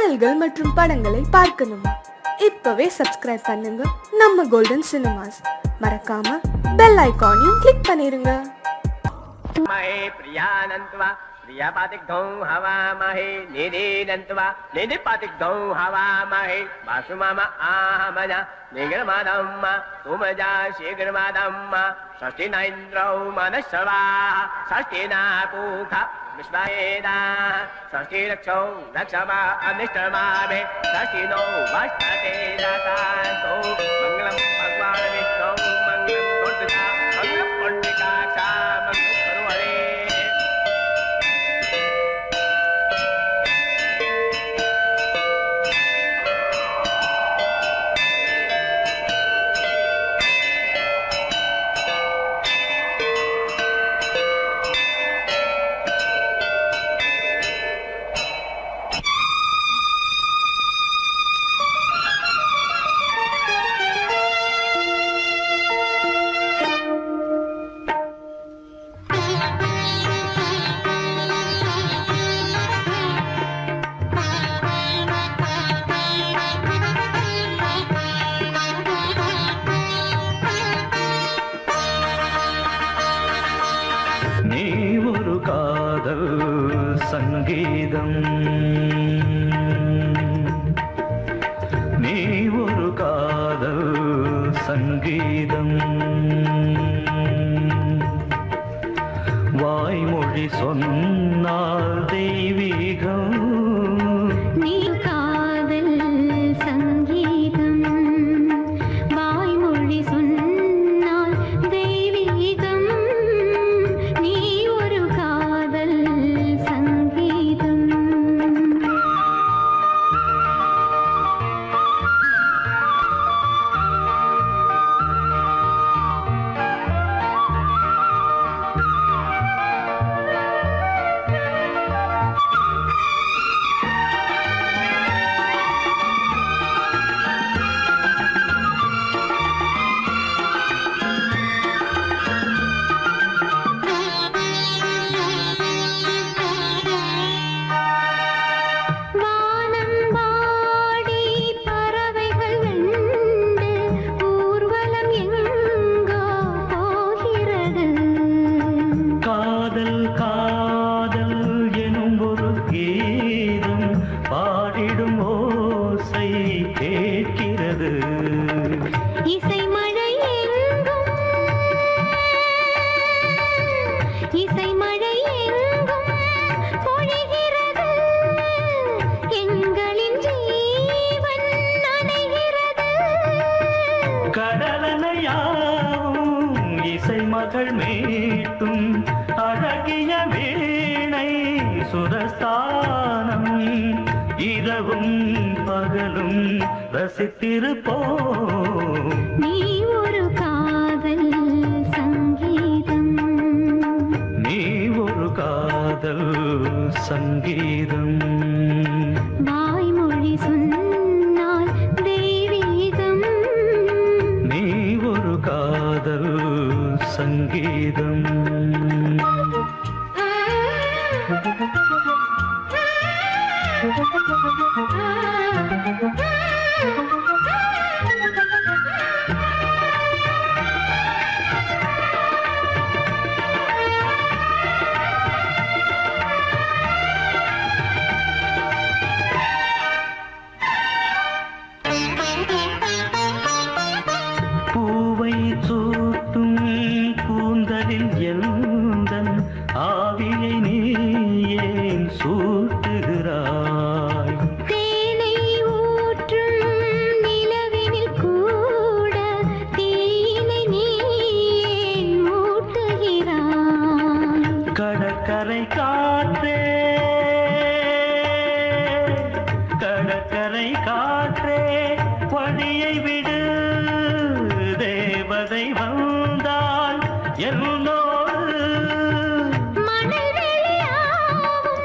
பாடல்கள் மற்றும் படங்களை பார்க்கணுமா? இப்பவே சப்ஸ்கிரைப் பண்ணுங்க நம்ம கோல்டன் சினிமாஸ். மறக்காம பெல் ஐகானையும் கிளிக் பண்ணிருங்க. प्रियापातिग्धौ हवामहे निधीनन्त्वा निधिपातिग्धौ हवामहे वासुमम आहमज निगर्मादम्म तुमजा शीघ्रमादम्म षष्ठिना इन्द्रौ मनश्रवा षष्ठिना पूख विश्वेदा षष्ठिरक्षौ रक्षमा अनिष्टमामे षष्ठिनो वष्टते दातान्तो मङ्गलं भगवान् विष्णौ मङ्गलं दुर्गा मङ्गलं पुण्डिकाक्षा मङ्गलं सर्वरे. சங்கீதம் நீ ஒரு காதல் சங்கீதம் வாய்மொழி சொன்னால் தெய்வீகம் நீ காதல் சங்கீதம் வாய்மொழி சொன்னால் தெய்வீகம் நீ ஒரு காதல் பாடிடும் ஓசை கேட்கிறது. இசை மழை எங்கும் இசை மழை எங்கும் பொழிகிறது. எங்களின் ஜீவன் நனைகிறது. கடலனையாவும் இசை மகள் மீட்டும் அழகிய வீணை சுரஸ்தானம் இரவும் பகலும் ரசித்திருப்போம். நீ ஒரு காதல் சங்கீதம் நீ ஒரு காதல் சங்கீதம் வாய்மொழி சொன்னால் தெய்வீகம் நீ ஒரு காதல் சங்கீதம். பூவை சூட்டும் கூந்தலில் எந்தன் ஆவியை நீ ஏன் சூட்டுகிறாய்? தேனை ஊற்றும் நிலவினில் கூட தீனை நீ ஏன் மூட்டுகிறாய்? கடற்கரை காற்றே கடற்கரை காற்றே வழியை விடு. தேவதை வந்தால் என்னோடு மணல் வெளியாகும்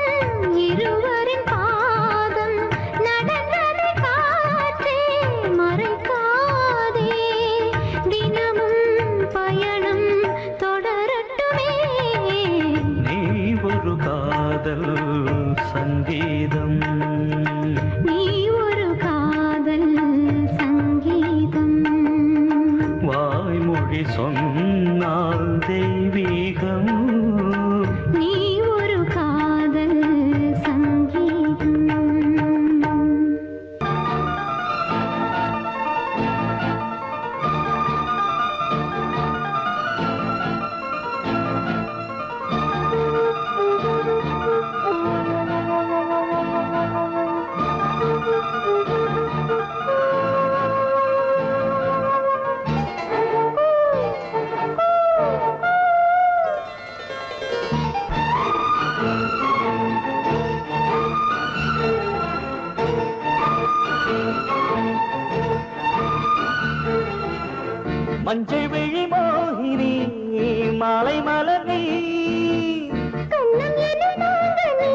இருவரின் பாதம் நடந்ததை காற்றே மறைக்காதே. தினமும் பயணம் தொடரட்டுமே. நீ ஒரு காதல் சங்கீதம் நீ மஞ்சள் விழி மோகினி மாலை மலர் நீ கண்ணம் எனும் நாங்கனி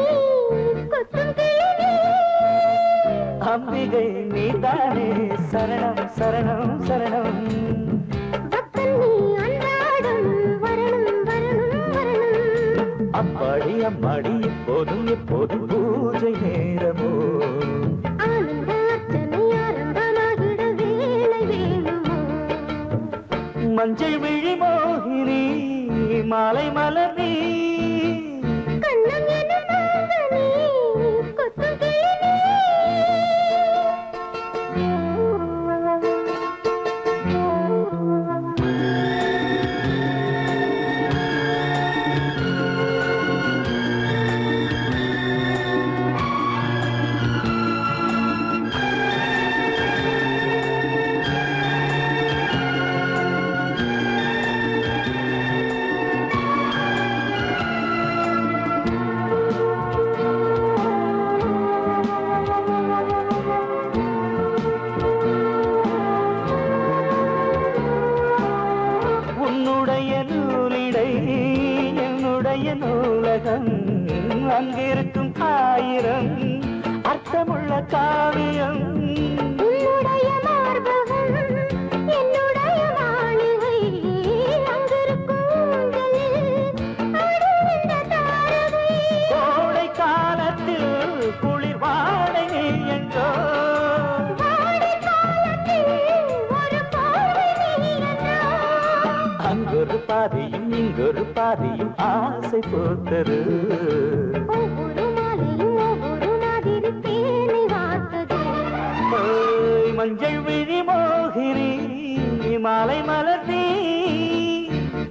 கொத்தும் கிளி அம்பிகை நீதானே சரணம் சரணம் சரணம் பக்தன் நீ அன்றாடம் வரணும் வரணும் வரணும் அம்மாடி அம்மாடி எப்போதும் எப்போதும் பூஜை நேரமோ ஆனந்த அர்ச்சனை ஆரம்பமாகிட வேலை வேணுமோ மஞ்சள் விழி மோகினி மாலை மலர் நீ கண்ணம் எனும் நாங்கனி கொத்தும் கிளி உன்னுடைய நூலிடை என்னுடைய நூலகம் அங்கிருக்கும் 1000 அர்த்தமுள்ள காவியம் உன்னுடைய மார்பகம் என்னுடைய மாளிகை அங்கிருக்கும் ஊஞ்சலில் ஆடுகின்ற தாரகை கோடை காலத்தில் குளிர் வாடை நீ என்றோ வாடை காலத்தில் ஒரு பார்வை நீ என்றோ அங்கொரு பாதியும் இங்கொரு பாதியும் ஆசை போத்தரு ஒவ்வொரு மாலையும் ஒவ்வொரு மாதிரி தேனை வார்த்தது ஓய், மஞ்சள் விழி மோகினி மாலை மலர் நீ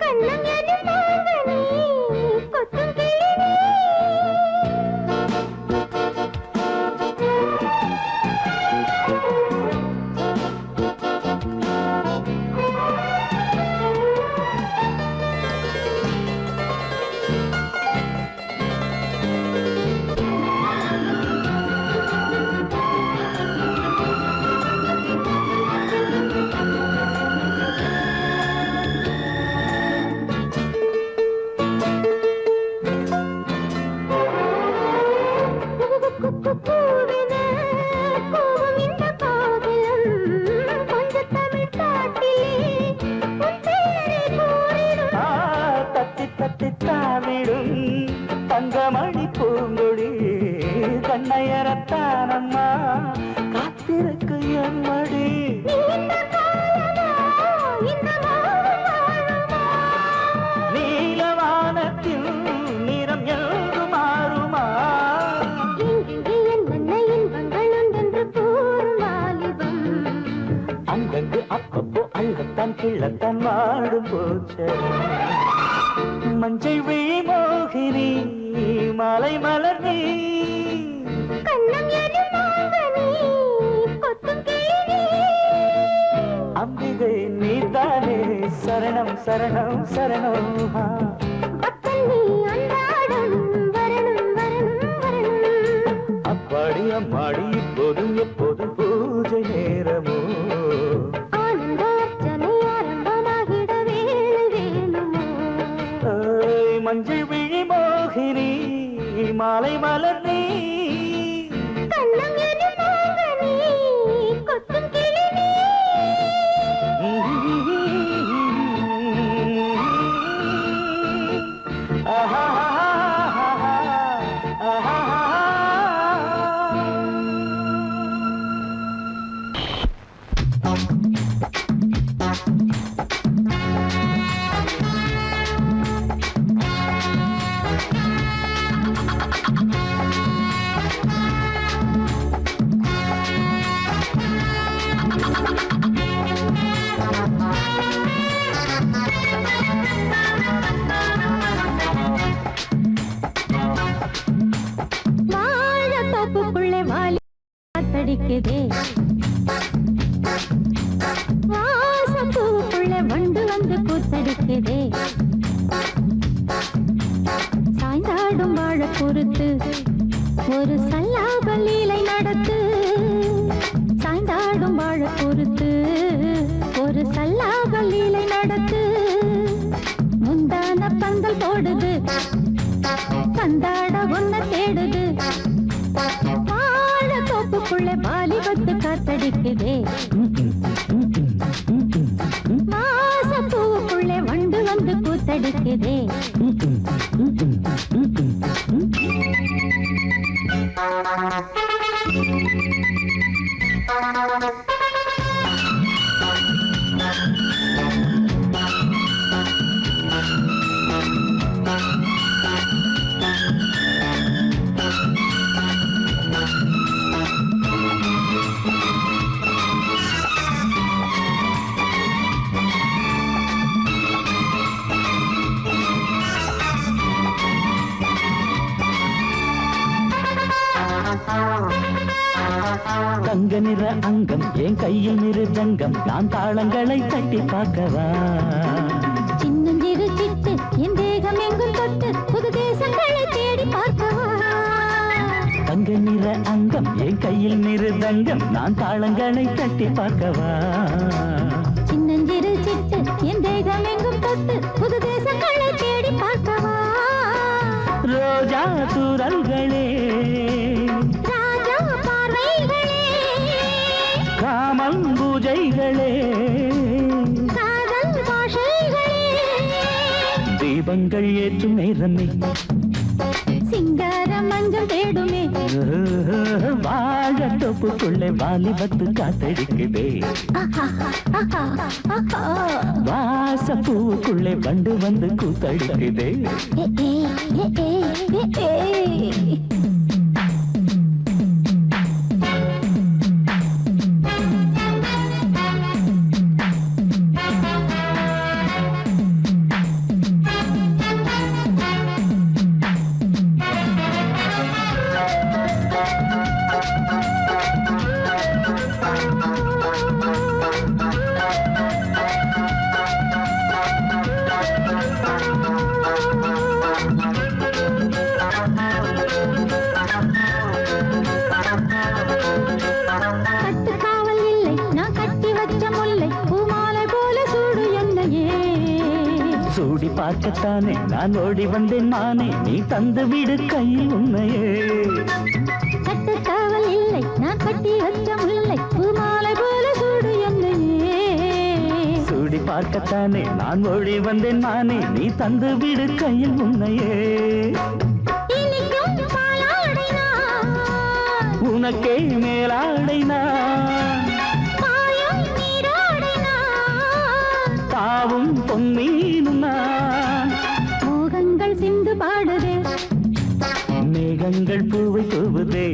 கண்ணம் எனும் நாங்கனி கொத்தும் கிளி பூவென கூவும் இந்த காதலம் கொஞ்சம் தமிழ் பாட்டிலே உன் பெயரை கூறிடும் ஆ, தத்தி தத்தி தாவிடும் தங்கமணி பூங்கொடி கண்ணையரத்தானம்மா காத்திருக்கு என் மடி நீண்ட காலமா இந்த மௌனம் வாழுமா நீலவானத்தில் நிறம் எங்கு மாறுமா எங்கெங்கே என்னென்ன இன்பங்கள் உண்டென்று கூறும் வாலிபம் அங்கங்கு அப்பப்போ அள்ளத்தான் கிள்ளத்தான் வாடும் போச்ச மஞ்சள் விழி மோகினி மாலை மலர் நீ கண்ணம் எனும் நாங்கனி கொத்தும் கிளி அம்பிகை நீதானே சரணம் சரணம் சரணம் பக்தன் நீ அன்றாடம் வரணும் வரணும் வரணும் அப்பாடி அம்மாடி இப்போதும் எப்போதும் பூஜை நேரமோ ஆனந்த அர்ச்சனை ஆரம்பமாகிட வேலை வேணுமோ ஓய், மஞ்சள் விழி மோகினி மாலை மலர் நீ கண்ணம் எனும் நாங்கனி கொத்தும் கிளி ஆஹா வாழத்தோப்புக்குள்ளே வாலி காத்தடிக்குதே வாசப்பூவுக்குள்ளே வண்டு வந்து கூத்தடிக்குதே சாய்ந்தாடும் வாழ பொறுத்து ஒரு சல்லாப லீலை நடத்து சாய்ந்தாடும் வாழ பொறுத்து ஒரு சல்லாப லீலை பூவுக்குள்ளே வாலிபத்து காத்தடிக்குதே வாச பூவுக்குள்ளே வண்டு வந்து கூத்தடிக்குதே தங்க நிற அங்கம் என் கையில் மிருதங்கம் நான் தாளங்களை தட்டி பார்க்கவா சின்னஞ்சிறு சிட்டு என் தேகம் எங்கும் தொட்டு புது தேசங்களை தேடி பார்க்கவா தங்க நிற அங்கம் என் கையில் மிருதங்கம் நான் தாளங்களை தட்டி பார்க்கவா சின்னஞ்சிறு சிட்டு என் தேகம் எங்கும் தொட்டு புது தேசங்களை தேடி பார்க்கவா ரோஜா தூரல்களே ராஜா பார்வைகளே காமல் பூஜைகளே காதல் பாஷைகளே தீபங்கள் ஏற்றும் நேரமே சிங்கார மஞ்சள் தேடுமே வாழ தொப்புக்குள்ளே வாலிபத்து காத்தடிக்குதே வாச பூவுக்குள்ளே வண்டு வந்து கூத்தடிக்குதே கட்டுக்காவல் இல்லை நான் கட்டி வச்ச முல்லை பூமாலை போல சூடு என்னையே சூடி பார்க்கத்தானே நான் ஓடி வந்தேன் நானே நீ தந்து விடு கையில் உன்னையே கட்டுக்காவல் இல்லை நான் கட்டி வச்ச முல்லை பூமாலை போல சூடு என்னையே சூடி பார்க்கத்தானே நான் ஓடி வந்தேன் நானே நீ தந்து விடு கையில் உன்னையே இனிக்கும் பாலாடை நான் உனக்கே மேலாடை நான் பாயும் நீராடை நான் தாவும் பொன்மீனும் நான் மோகங்கள் சிந்து பாடுதே மேகங்கள் பூவை தூவுதே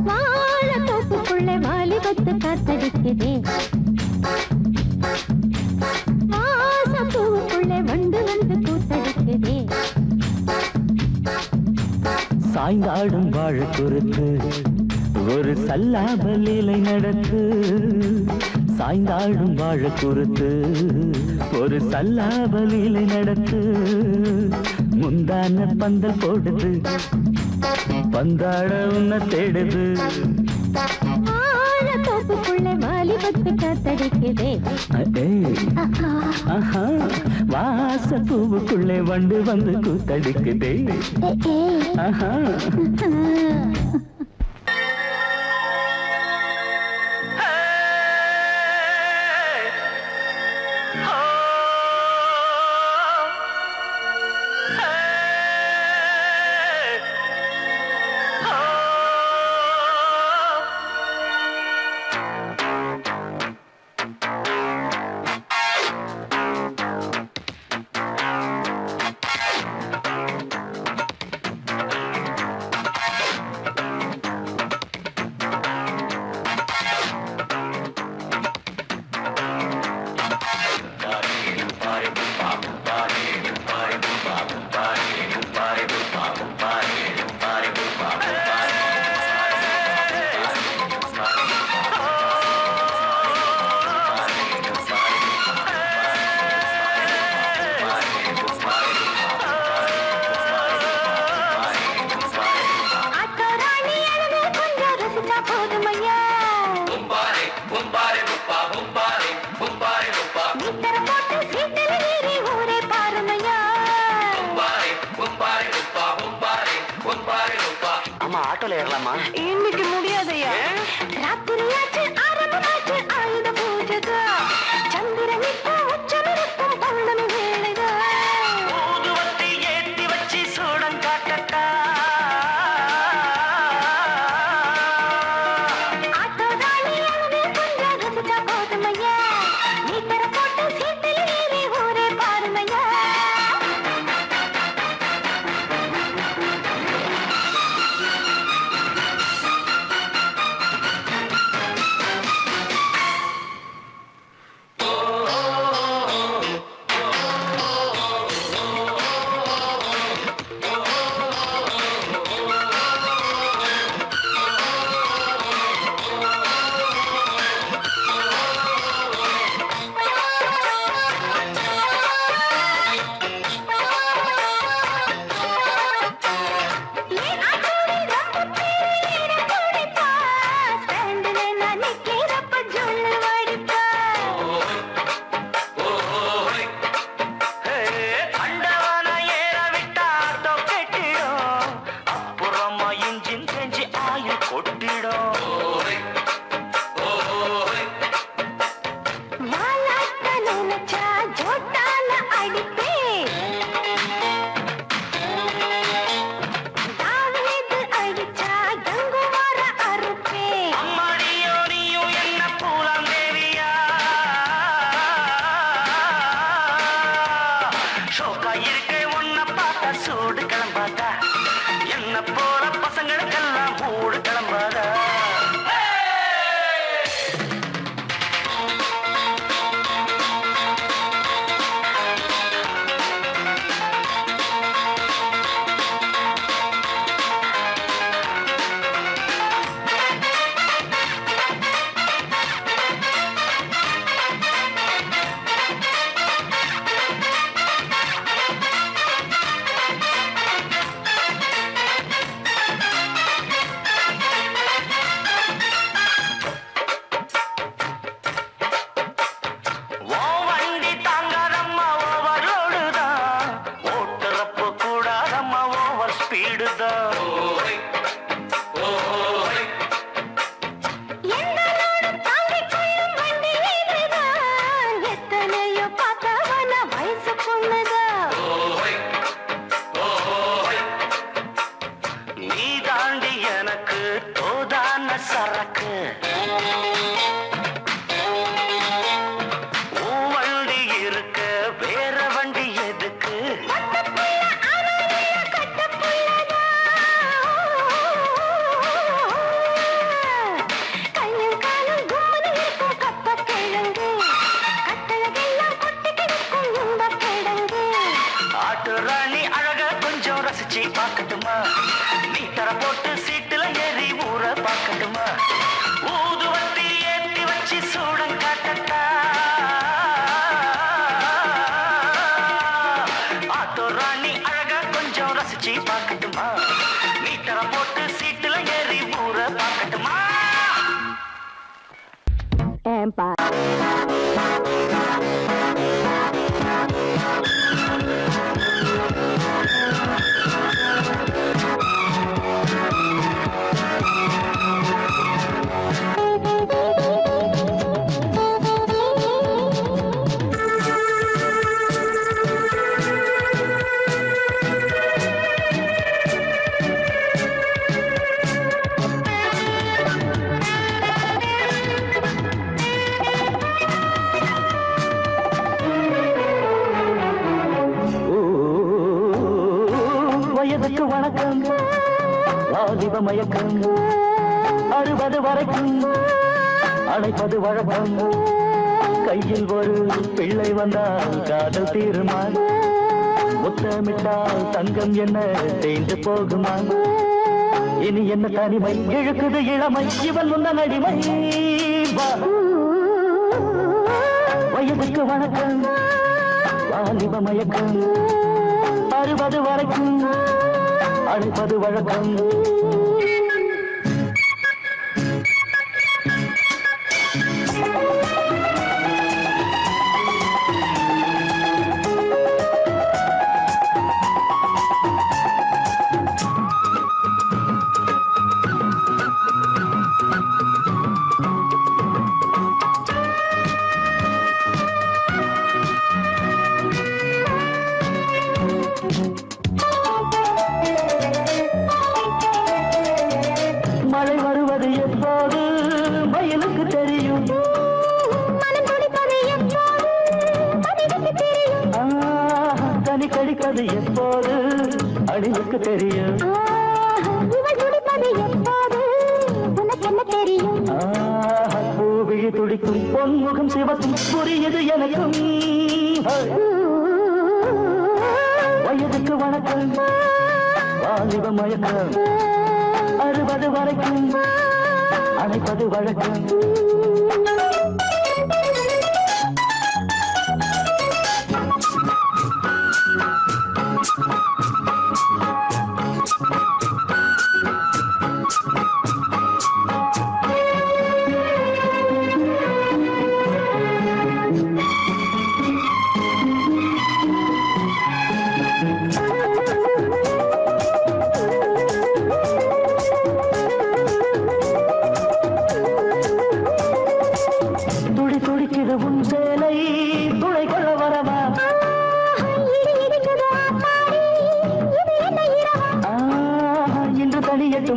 வாழ தோப்புக்குள்ளே வாலிபத்து காத்தடிக்குதே வாச பூவுக்குள்ளே வண்டு வந்து கூத்தடிக்குதே சாய்ந்தாடும் வாழ குறுத்து ஒரு சல்லாப லீலை நடத்து சாய்ந்தாடும் வாழ குறுத்து ஒரு சல்லாப லீலை நடத்து முந்தான பந்தல் போடுது பந்தாட உன்னை தேடுது வாழ தோப்புக்குள்ளே வாலிபத்து காத்தடிக்குதே ஆஹா வாச பூவுக்குள்ளே வண்டு வந்து கூத்தடிக்குதே ஆஹா ஆட்டோல ஏறலாமா? இன்னைக்கு முடியாதையா? ராத்திரியாச்சு ஆரம்பமாச்சு ஆயுத பூஜைதா சந்திரன் இப்போ உச்சமிருக்கும் பௌர்ணமி வேளைதா ஊதுவத்தி ஏத்தி வச்சு சூடம் காட்டட்டா ஆட்டோதானி அங்கே கொஞ்சம் ரசிச்சா போதுமையா மீட்டரை போட்டு சீட்டில் ஏறி ஊரே பாருமையா சூடு கிளம்பாதா என்ன போற பசங்களுக்கெல்லாம் மூடு கிளம்பாதா சரக்கு வண்டி இருக்க வேற வண்டி எதுக்கு ஆட்டு ராணி அழக கொஞ்சம் ரசிச்சு பார்க்கட்டுமா மீட்டர போட்டு சீட்டுல ஏறி ஊற பார்க்கட்டுமா ஊதுவத்தி ஏத்தி வச்சு சூடம் காட்டட்டா ஆட்டோ ராணி அழக கொஞ்சம் ரசிச்சு பார்க்கட்டுமா மீட்டர போட்டு சீட்டுல ஏறி ஊற பார்க்கட்டுமா வயதுக்கு வணக்கம் வாலிப மயக்கம் 60 வரைக்கும் அழைப்பது வழக்கம் கையில் ஒரு பிள்ளை வந்தால் காதல் தீருமா முத்தமிட்டால் தங்கம் என்ன தேய்ந்து போகுமா இனி என்ன தனிமை இழுக்குது இளமை இவன் முன்ன அடிமை வயதுக்கு வணக்கம் வாலிப மயக்கம் 60 வரைக்கும் அழைப்பது வழக்கம் வருவது எப்போது மயிலுக்கு தெரியும். மனம் துடிப்பது எப்போது மனிதனுக்கு தெரியும். கனி கடிப்பது எப்போது அணிலுக்கு தெரியும். இவள் துடிப்பது எப்போது உனக்கு என்ன தெரியும். பூவிழி துடிக்கும் பொன்முகம் சிவக்கும் புரியுது எனக்கும். வயதுக்கு வணக்கம் வாலிப மயக்கம் 60 வரைக்கும் அணைப்பது வழக்கம்.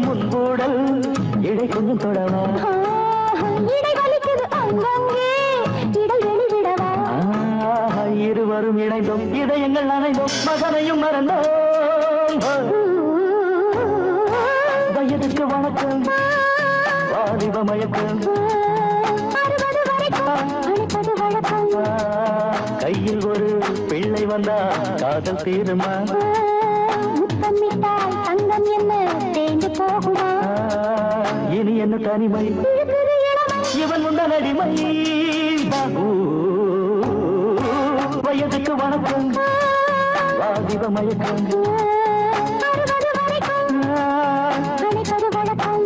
முன்பூடல் இடை கொஞ்சம் தொடவா. இடை வலிக்குது அங்கங்கே இடைவெளி விடவா. இருவரும் இணைந்தோம் இதயங்கள் அணைந்தோம் மகனையும் மறந்தோம். வயதுக்கு வணக்கம் வாலிப மயக்கம் 60 வரைக்கும் அணைப்பது வழக்கம். கையில் ஒரு பிள்ளை வந்தா காதல் தீருமா. முத்தமிட்டால் தங்கம் என்ன தேய்ந்து போகுமா. இனி என்ன தனிமை இவன் முந்தன் அடிமை. வயதுக்கு வணக்கம் வாலிப மயக்கம் 60 வரைக்கும் அணைப்பது வழக்கம்.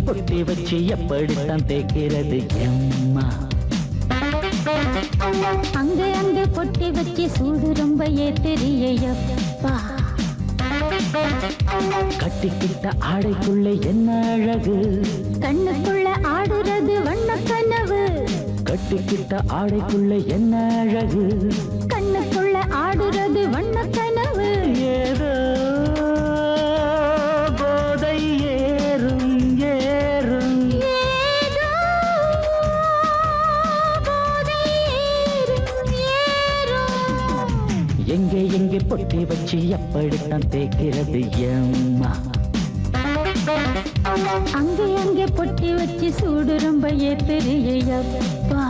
பொட்டி வச்சு எப்படித்தான் தேக்கிறது எம்மா. அங்கே அங்கே பொட்டி வச்சு சூடு ரொம்ப ஏத்தெரியப்பா. கட்டிக்கிட்ட ஆடைக்குள்ள என்ன அழகு. கண்ணுக்குள்ள ஆடுறது வண்ண கனவு. கட்டிக்கிட்ட ஆடைக்குள்ள என்ன அழகு. கண்ணுக்குள்ள ஆடுறது வண்ண கனவு. ஏதோ போதை ஏறும் ஏறும். ஏதோ போதை ஏறும் ஏறும். எங்கே எங்கே பொட்டி வச்சு எப்படித்தான் தேக்கிறது எம்மா. அங்கே அங்கே பொட்டி வச்சு சூடு ரொம்ப ஏத்தெரியப்பா.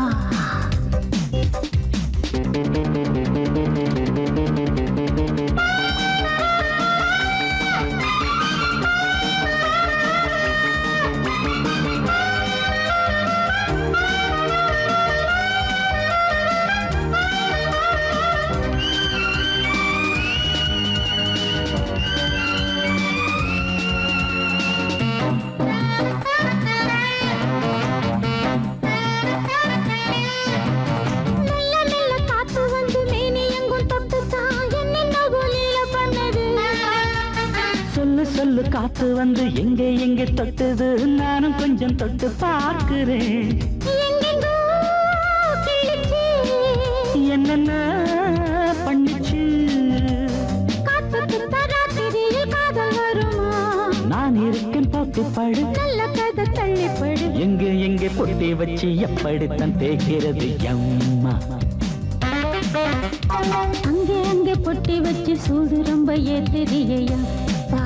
சொல்லு காத்து வந்து எங்கே எங்கே தொட்டுது. நானும் கொஞ்சம் தொட்டு பார்க்கிறேன். என்னென்ன பண்ணிச்சு. நான் இருக்கேன் பார்த்து படு. நல்ல கதை தள்ளிப்படு. எங்கே எங்கே பொட்டி வச்சு எப்படித்தான் தேய்க்கிறது எம்மா. அங்கே அங்கே பொட்டி வச்சு சூடு ரொம்ப ஏத்தெரியப்பா.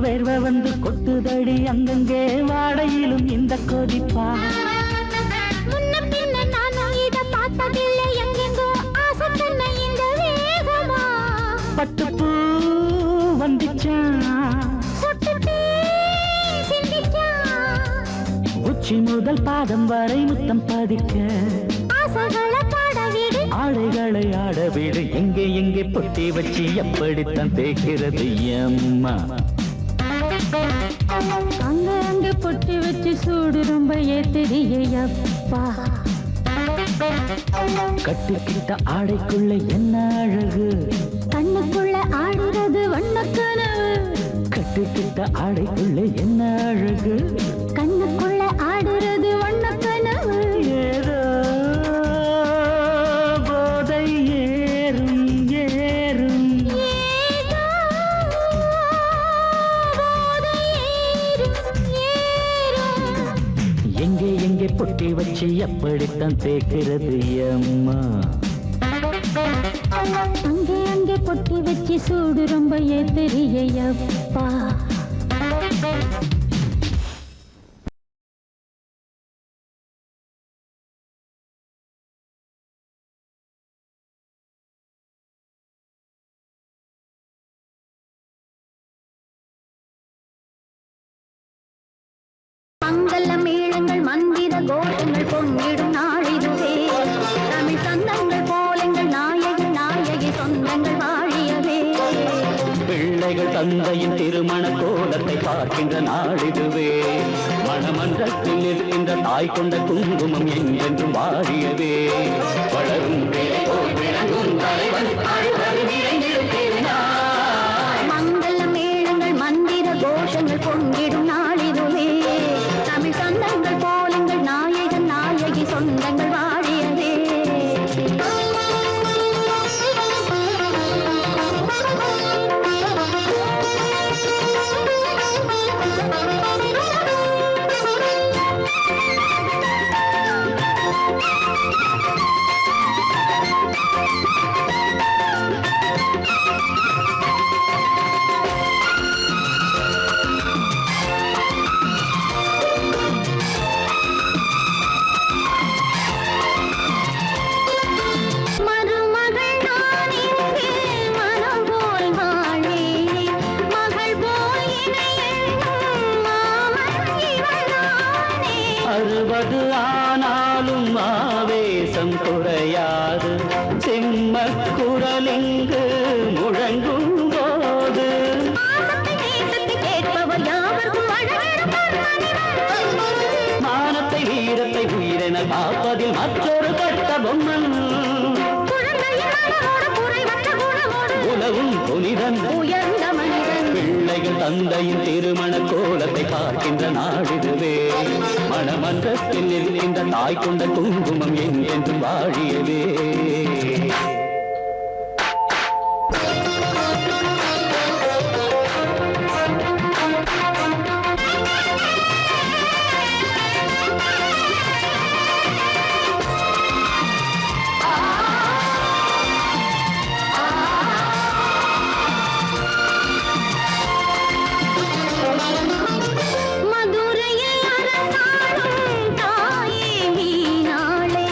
வேர்வை வந்து கொட்டுதடி அங்கங்கே வாடையிலும் இந்த கொதிப்பா. முன்ன பின்ன நானும் இத பார்த்த முதல் பாதம் வரை முத்தம் பதிக்க ஆசைகளை பாடவிடு ஆடைகளை ஆடவிடு எங்கே எங்கே பொட்டி வச்சு எப்படித்தான் தேய்க்கிறது அம்மா அங்க அங்க பொட்டி வச்சு சூடு ரொம்ப ஏத்தெரியப்பா கட்டிக்கிட்ட ஆடைக்குள்ள என்ன அழகு கண்ணுக்குள்ள ஆடுறது வண்ணக்கனவு கட்டிக்கிட்ட ஆடைக்குள்ள என்ன அழகு கண்ணுக்குள்ள ஆடுறது வண்ணக்கனவு ஏதோ போதை ஏறும் ஏறும் ஏதோ போதை ஏறும் ஏறும் எங்கே எங்கே பொட்டி வச்சு எப்படித்தான் தேய்க்கிறது அம்மா அங்கே அங்கே பொட்டி வச்சு சூடு ரொம்ப ஏத்தெரியப்பா மங்கள மேளங்கள் மந்திர கோஷங்கள் பொங்கிடும் நாளிதுவே தமிழ் சந்தங்கள் போலங்கள் நாயகன் நாயகி சொந்தங்கள் வாழியவே பிள்ளைகள் தந்தையின் திருமண கோலத்தை பார்க்கின்ற நாளிதுவே மணமன்றத்தில் இருக்கின்ற தாய் கொண்ட குங்குமம் என்றென்றும் வாழியவே வளரும் வேலை போல் விளங்கும் தலைவன் அழுவது நிறைந்திடும் திருநாள். மங்கள மேளங்கள் மந்திர கோஷங்கள் பொங்கிடும் நாளிதுவே தமிழ் சந்தங்கள் போலங்கள் நாயகன் நாயகி சொந்தங்கள் வாழியவே மருமகள் நான் இங்கே மனம் போல் வாழ்வேன் மகள் போல் இணையென்னும் மாமன் இவள் நானே 60 ஆனாலும் ஆவேசம் குறையாது சிம்ம குரலிங்கு முழங்கும் போது பாசத்தை நேசத்தை கேட்பவர் யாவர்க்கும் அழகிடும் கண்மணிவன் மானத்தை வீரத்தை உயிரென காப்பதில் மற்றொரு கட்ட பொம்மன் குழந்தையின் மனமோடு குறைவற்ற குணமோடு உலவும் புனிதன் உயர்ந்த மனிதன் பிள்ளைகள் தந்தையின் திருமண கோலத்தை பார்க்கின்ற நாளிதுவே மணமன்றத்தில் இருக்கின்ற தாய் கொண்ட குங்குமம் என்றென்றும் வாழியவே மதுரையில் அரசாளும் தாயே மீனாளே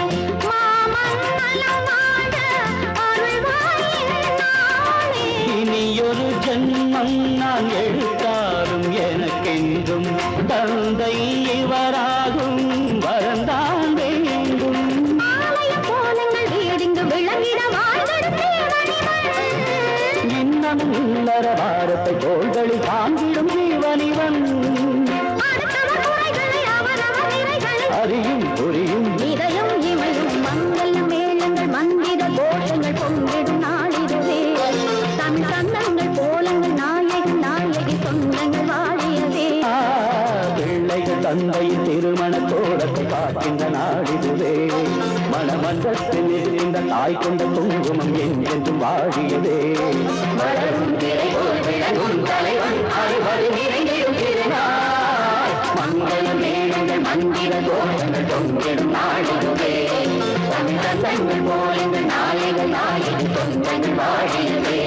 மாமன் நலம் வாழ அருள்வாய் நாளே இனியொரு ஜன்மம் நான் எடுத்தாலும் எனக்கென்றும் தந்தை இவராகும் வரந்தான் வேண்டும் ஆலய கோலங்கள் வீடிங்கு விளங்கிட வாழ்ந்திடும் தேவனிவன் இன்னமும் இல்லற பாரத்தை தோள்களில் தாங்கிடும் ஜீவனிவன் அடுத்தவர் குறைகளை அவரவர் நிறைகளை அறியும் புரியும் இதயம் இமையும் மங்கள மேளங்கள் மந்திர கோஷங்கள் பொங்கிடும் நாளிதுவே தமிழ் சந்தங்கள் போலங்கள் நாயகன் நாயகி சொந்தங்கள் வாழியவே பிள்ளைகள் தந்தையின் திருமண கோலத்தை பார்க்கின்ற நாளிதுவே மணமன்றத்தில் இருக்கின்ற தாய் கொண்ட குங்குமம் என்றென்றும் வாழியதே வளரும் திரை போல் விளங்கும் தலைவன் அறுபது நிறைந்திடும் திருநாள் மங்கள மேளங்கள் மந்திர கோஷங்கள் தொங்கிடும் நாளிதுவே தமிழ் தந்தங்கள் போலங்கள் நாயகன் நாயகி சொந்தங்கள் வாழியதே